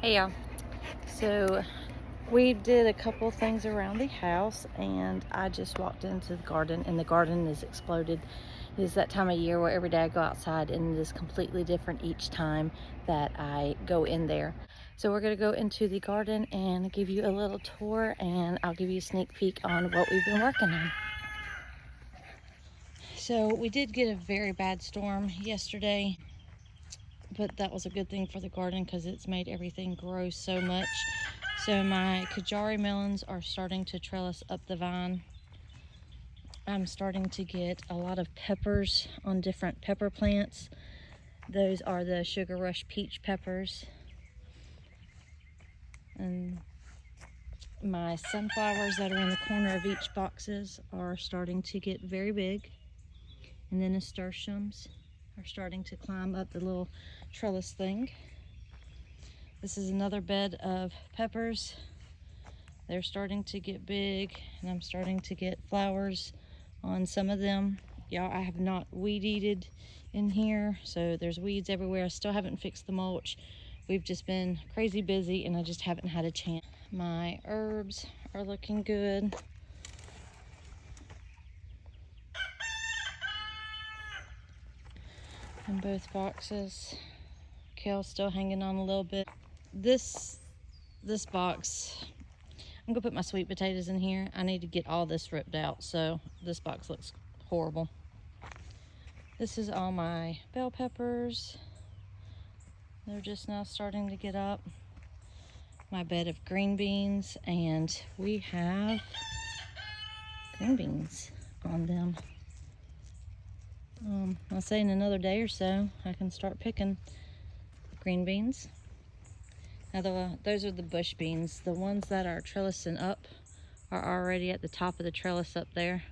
Hey y'all. So we did a couple things around the house and I just walked into the garden and the garden is exploded. It is that time of year where every day I go outside and it is completely different each time that I go in there. So we're going to go into the garden and give you a little tour, and I'll give you a sneak peek on what we've been working on. So we did get a very bad storm yesterday, but that was a good thing for the garden because it's made everything grow so much. So my Kajari melons are starting to trellis up the vine. I'm starting to get a lot of peppers on different pepper plants. Those are the Sugar Rush peach peppers. And my sunflowers that are in the corner of each boxes are starting to get very big. And then nasturtiums are starting to climb up the little trellis thing. This is another bed of peppers. They're starting to get big, and I'm starting to get flowers on some of them. Y'all, I have not weed-eated in here, so there's weeds everywhere. I still haven't fixed the mulch. We've just been crazy busy, and I just haven't had a chance. My herbs are looking good. In both boxes. Kale's still hanging on a little bit. This box, I'm gonna put my sweet potatoes in here. I need to get all this ripped out, so this box looks horrible. This is all my bell peppers. They're just now starting to get up. My bed of green beans, and we have green beans on them. I'll say in another day or so, I can start picking green beans. Now those are the bush beans. The ones that are trellising up are already at the top of the trellis up there.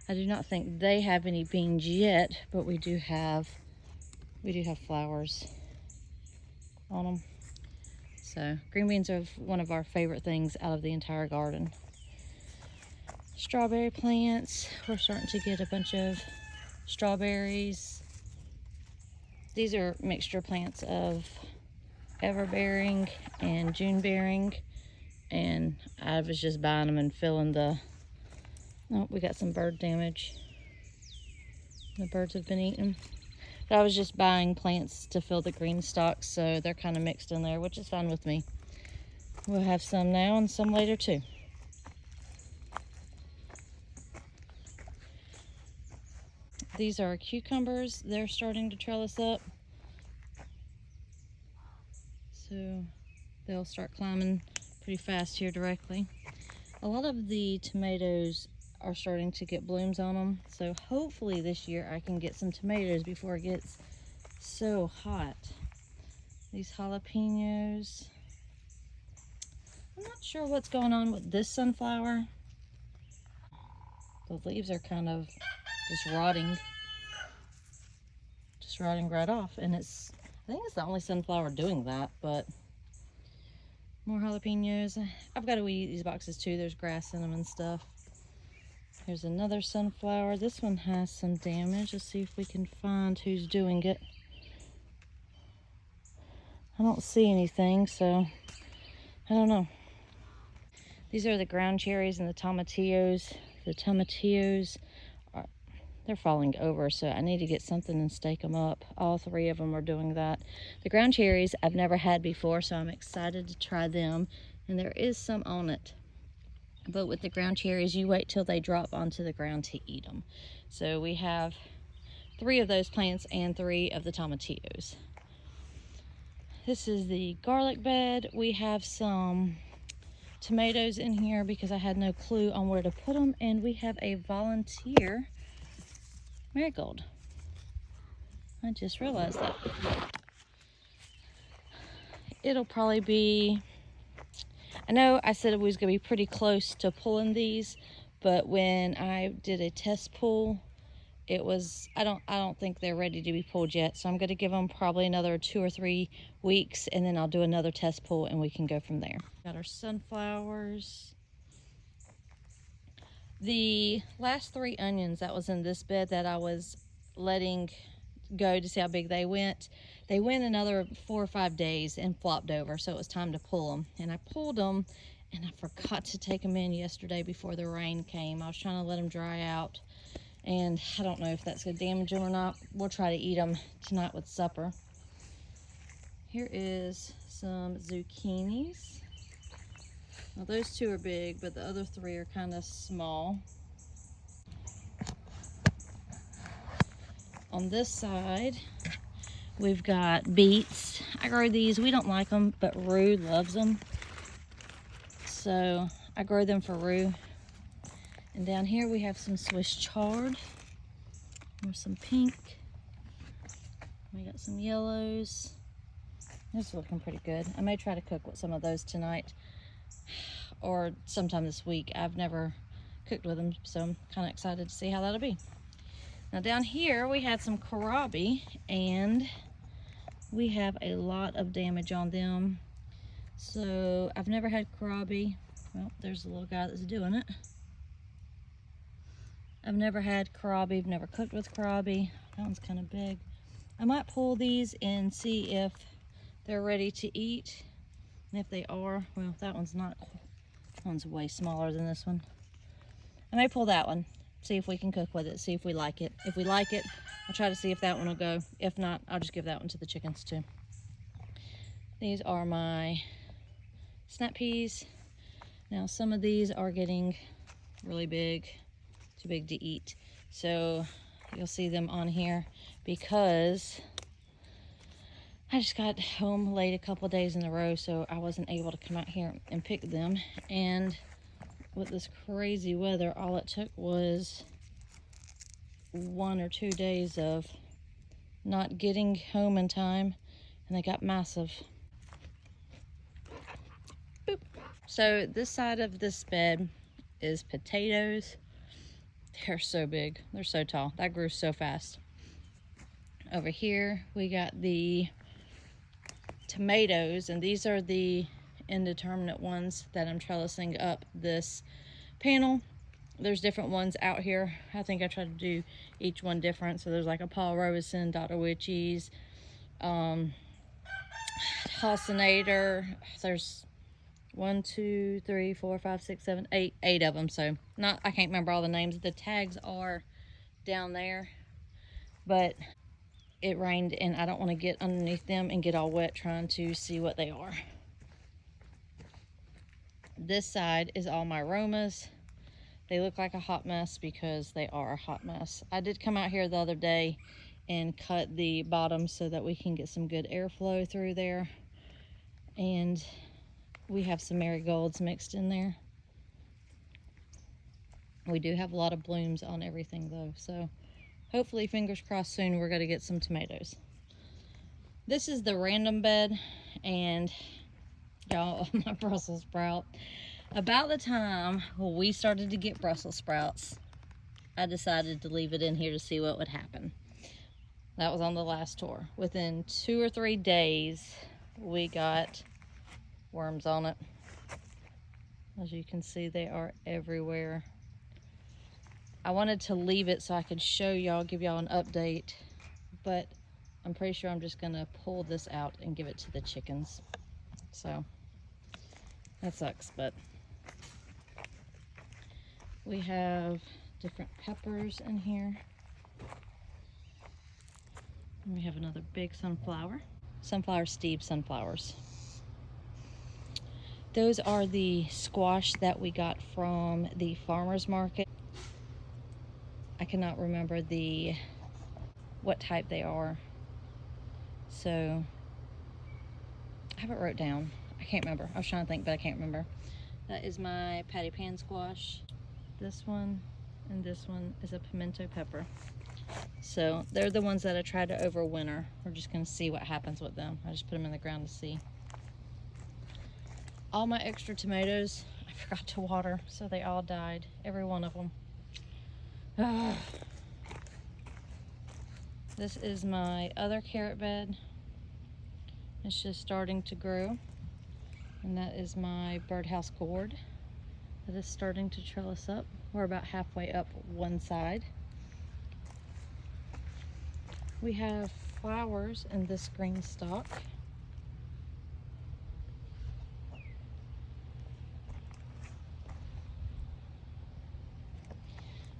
I do not think they have any beans yet, but we do have flowers on them. So green beans are one of our favorite things out of the entire garden. Strawberry plants, we're starting to get a bunch of strawberries. These are mixture plants of everbearing and Junebearing, and I was just buying them and filling the, oh, we got some bird damage. The birds have been eating. But I was just buying plants to fill the green stalks, so they're kind of mixed in there, which is fine with me. We'll have some now and some later too. These are cucumbers. They're starting to trellis up. So they'll start climbing pretty fast here directly. A lot of the tomatoes are starting to get blooms on them, so hopefully this year I can get some tomatoes before it gets so hot. These jalapenos, I'm not sure what's going on with this sunflower. The leaves are kind of just rotting right off, and I think it's the only sunflower doing that. But more jalapenos. I've got to weed these boxes too. There's grass in them and stuff. There's another sunflower. This one has some damage. Let's see if we can find who's doing it. I don't see anything, so I don't know. These are the ground cherries and the tomatillos. The tomatillos, they're falling over, so I need to get something and stake them up. All three of them are doing that. The ground cherries I've never had before, so I'm excited to try them. And there is some on it. But with the ground cherries, you wait till they drop onto the ground to eat them. So we have 3 of those plants and 3 of the tomatillos. This is the garlic bed. We have some tomatoes in here because I had no clue on where to put them. And we have a volunteer marigold. I just realized that. It'll probably be, I know I said it was going to be pretty close to pulling these, but when I did a test pull, it was, I don't think they're ready to be pulled yet. So I'm going to give them probably another 2 or 3 weeks, and then I'll do another test pull and we can go from there. Got our sunflowers. The last 3 onions that was in this bed that I was letting go to see how big they went. They went another 4 or 5 days and flopped over, so it was time to pull them. And I pulled them, and I forgot to take them in yesterday before the rain came. I was trying to let them dry out, and I don't know if that's gonna damage them or not. We'll try to eat them tonight with supper. Here is some zucchinis. Now those 2 are big, but the other 3 are kind of small. On this side, we've got beets. I grow these. We don't like them, but Rue loves them. So I grow them for Rue. And down here we have some Swiss chard. There's some pink. We got some yellows. Those are looking pretty good. I may try to cook with some of those tonight or sometime this week. I've never cooked with them, so I'm kind of excited to see how that'll be. Now down here we had some kohlrabi, and we have a lot of damage on them. So I've never had kohlrabi. Well, there's the little guy that's doing it. I've never had kohlrabi. I've never cooked with kohlrabi. That one's kind of big. I might pull these and see if they're ready to eat. And if they are, well, that one's not. That one's way smaller than this one. I may pull that one. See if we can cook with it, see if we like it. If we like it, I'll try to see if that one will go. If not, I'll just give that one to the chickens too. These are my snap peas. Now some of these are getting really big, too big to eat. So you'll see them on here because I just got home late a couple of days in a row, so I wasn't able to come out here and pick them. And with this crazy weather, all it took was 1 or 2 days of not getting home in time, and they got massive. Boop. So this side of this bed is potatoes. They're so big, they're so tall. That grew so fast. Over here we got the tomatoes, and these are the indeterminate ones that I'm trellising up this panel. There's different ones out here. I think I try to do each one different. So there's like a Paul Robeson, Dr. Witchy's, Halcinator. There's 1, 2, 3, 4, 5, 6, 7, 8 of them. So I can't remember all the names. The tags are down there, but it rained and I don't want to get underneath them and get all wet trying to see what they are. This side is all my aromas. They look like a hot mess because they are a hot mess. I did come out here the other day and cut the bottom so that we can get some good airflow through there. And we have some marigolds mixed in there. We do have a lot of blooms on everything though, so hopefully, fingers crossed, soon we're going to get some tomatoes. This is the random bed, and y'all, my Brussels sprout. About the time we started to get Brussels sprouts, I decided to leave it in here to see what would happen. That was on the last tour. Within 2 or 3 days, we got worms on it. As you can see, they are everywhere. I wanted to leave it so I could show y'all, give y'all an update, but I'm pretty sure I'm just gonna pull this out and give it to the chickens. So that sucks, but we have different peppers in here. And we have another big sunflower. Sunflower Steve sunflowers. Those are the squash that we got from the farmer's market. I cannot remember what type they are. So I have it wrote down. I can't remember. I was trying to think, but I can't remember. That is my patty pan squash. This one and this one is a pimento pepper. So they're the ones that I tried to overwinter. We're just gonna see what happens with them. I just put them in the ground to see. All my extra tomatoes, I forgot to water, so they all died. Every one of them. This is my other carrot bed. It's just starting to grow. And that is my birdhouse gourd that is starting to trellis up. We're about halfway up one side. We have flowers in this green stalk.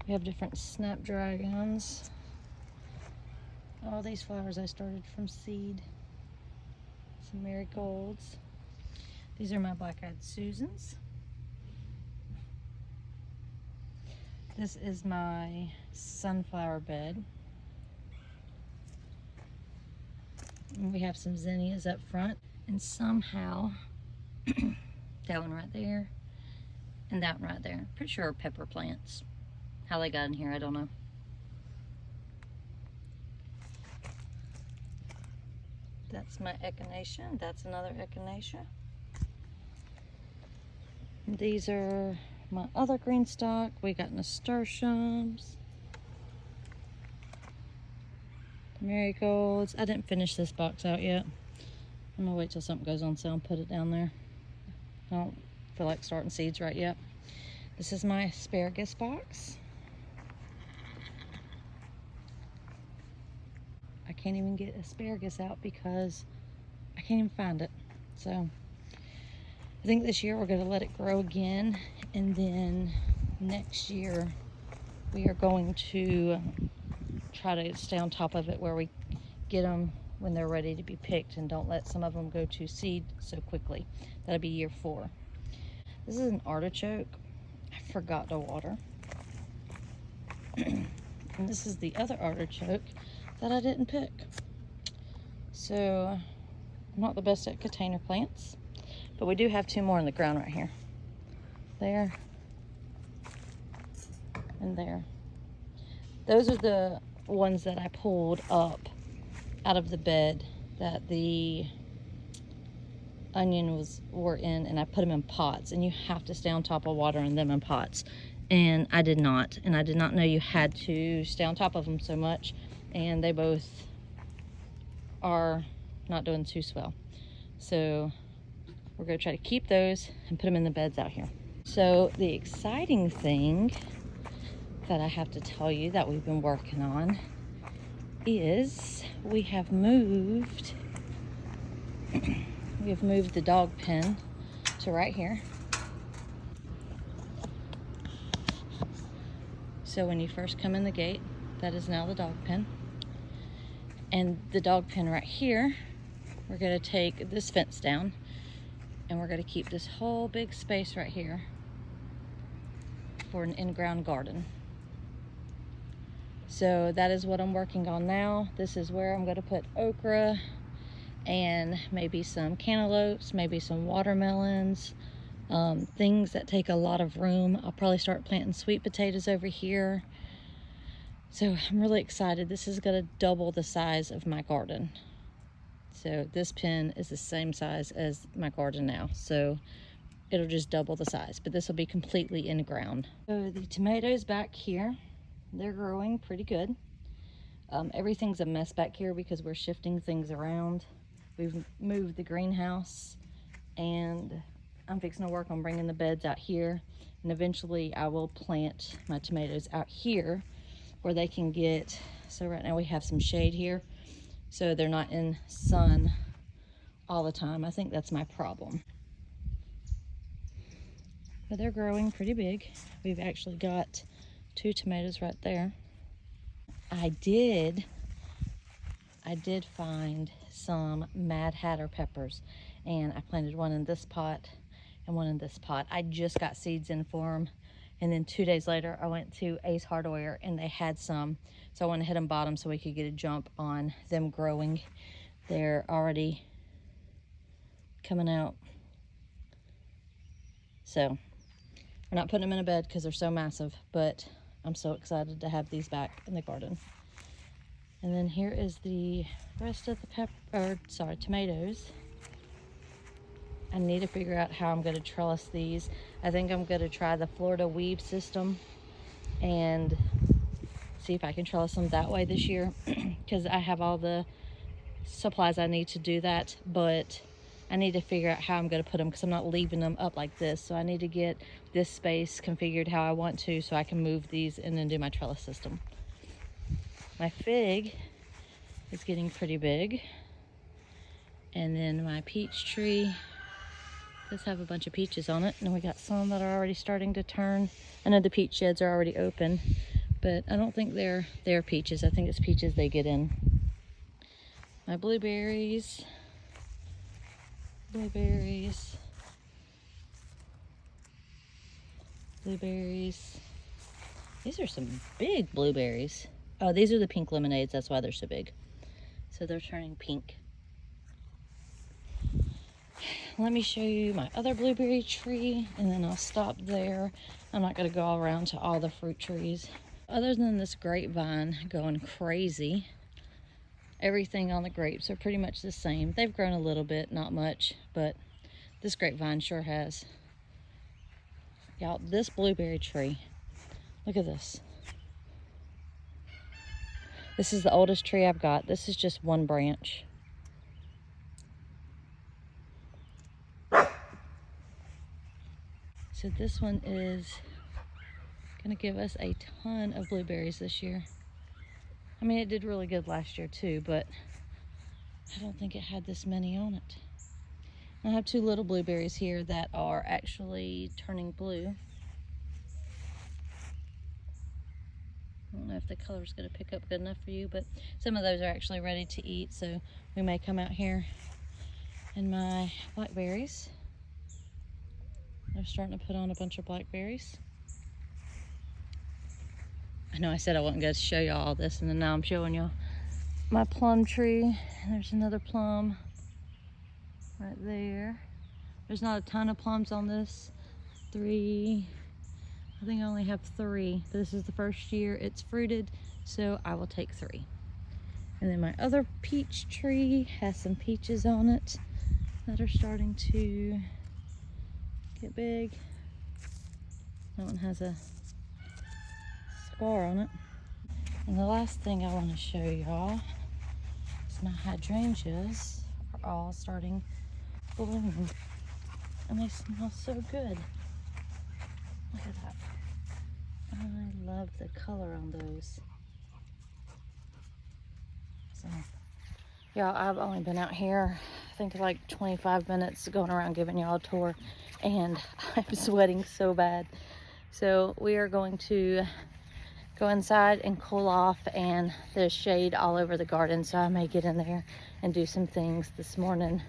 We have different snapdragons. All these flowers I started from seed. Some marigolds. These are my black-eyed Susans. This is my sunflower bed. And we have some zinnias up front. And somehow, that one right there, and that one right there. Pretty sure are pepper plants. How they got in here, I don't know. That's my echinacea, and that's another echinacea. And these are my other green stalk. We got nasturtiums, marigolds. I didn't finish this box out yet. I'm gonna wait till something goes on sale and put it down there. I don't feel like starting seeds right yet. This is my asparagus box. I can't even get asparagus out because I can't even find it. So I think this year we're going to let it grow again, and then next year we are going to try to stay on top of it where we get them when they're ready to be picked and don't let some of them go to seed so quickly. That'll be year 4. This is an artichoke. I forgot to water. And this is the other artichoke that I didn't pick. So I'm not the best at container plants, but we do have 2 more in the ground right here. There and there. Those are the ones that I pulled up out of the bed that the onions were in, and I put them in pots, and you have to stay on top of watering them in pots. And I did not, and I did not know you had to stay on top of them so much, and they both are not doing too swell. So we're going to try to keep those and put them in the beds out here. So the exciting thing that I have to tell you that we've been working on is we have moved the dog pen to right here. So when you first come in the gate, that is now the dog pen. And the dog pen right here, we're going to take this fence down, and we're going to keep this whole big space right here for an in-ground garden. So that is what I'm working on now. This is where I'm going to put okra and maybe some cantaloupes, maybe some watermelons, things that take a lot of room. I'll probably start planting sweet potatoes over here. So I'm really excited. This is going to double the size of my garden. So this pen is the same size as my garden now. So it'll just double the size, but this will be completely in ground. So the tomatoes back here, they're growing pretty good. Everything's a mess back here because we're shifting things around. We've moved the greenhouse, and I'm fixing to work on bringing the beds out here. And eventually I will plant my tomatoes out here where they can get, so right now we have some shade here, so they're not in sun all the time. I think that's my problem. But they're growing pretty big. We've actually got 2 tomatoes right there. I did find some Mad Hatter peppers, and I planted one in this pot and one in this pot. I just got seeds in for them, and then 2 days later I went to Ace Hardware and they had some, so I went ahead and bought them so we could get a jump on them growing. They're already coming out, so we're not putting them in a bed because they're so massive, but I'm so excited to have these back in the garden. And then here is the rest of the tomatoes. I need to figure out how I'm going to trellis these. I think I'm going to try the Florida weave system and see if I can trellis them that way this year, because I have all the supplies I need to do that, but I need to figure out how I'm going to put them because I'm not leaving them up like this. So I need to get this space configured how I want to so I can move these and then do my trellis system. My fig is getting pretty big. And then my peach tree does have a bunch of peaches on it. And we got some that are already starting to turn. I know the peach sheds are already open, but I don't think they're peaches. I think it's peaches they get in. My blueberries. Blueberries. These are some big blueberries. Oh, these are the pink lemonades. That's why they're so big. So they're turning pink. Let me show you my other blueberry tree, and then I'll stop there. I'm not going to go all around to all the fruit trees. Other than this grapevine going crazy, everything on the grapes are pretty much the same. They've grown a little bit, not much, but this grapevine sure has. Y'all, this blueberry tree, look at this. This is the oldest tree I've got. This is just one branch. So this one is gonna give us a ton of blueberries this year. I mean, it did really good last year too, but I don't think it had this many on it. I have two little blueberries here that are actually turning blue. I don't know if the color's gonna pick up good enough for you, but some of those are actually ready to eat, so we may come out here. And my blackberries, they're starting to put on a bunch of blackberries. I know I said I wasn't going to show y'all all this, and then now I'm showing y'all my plum tree. There's another plum right there. There's not a ton of plums on this. I think I only have 3. This is the first year it's fruited, so I will take 3. And then my other peach tree has some peaches on it that are starting to get big. That one has a scar on it. And the last thing I want to show y'all is my hydrangeas are all starting to bloom. And they smell so good. Look at that. I love the color on those. So, y'all, I've only been out here, I think like 25 minutes going around giving y'all a tour, and I'm sweating so bad. So we are going to go inside and cool off, and there's shade all over the garden, so I may get in there and do some things this morning.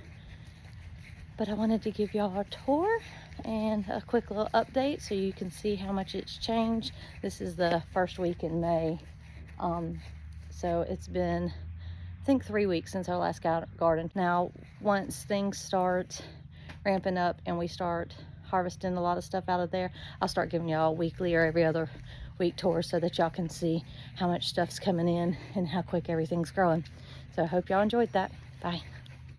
But I wanted to give y'all a tour and a quick little update so you can see how much it's changed. This is the first week in May. So it's been, I think, 3 weeks since our last garden. Now, once things start ramping up and we start harvesting a lot of stuff out of there, I'll start giving y'all weekly or every other week tours so that y'all can see how much stuff's coming in and how quick everything's growing. So I hope y'all enjoyed that. Bye.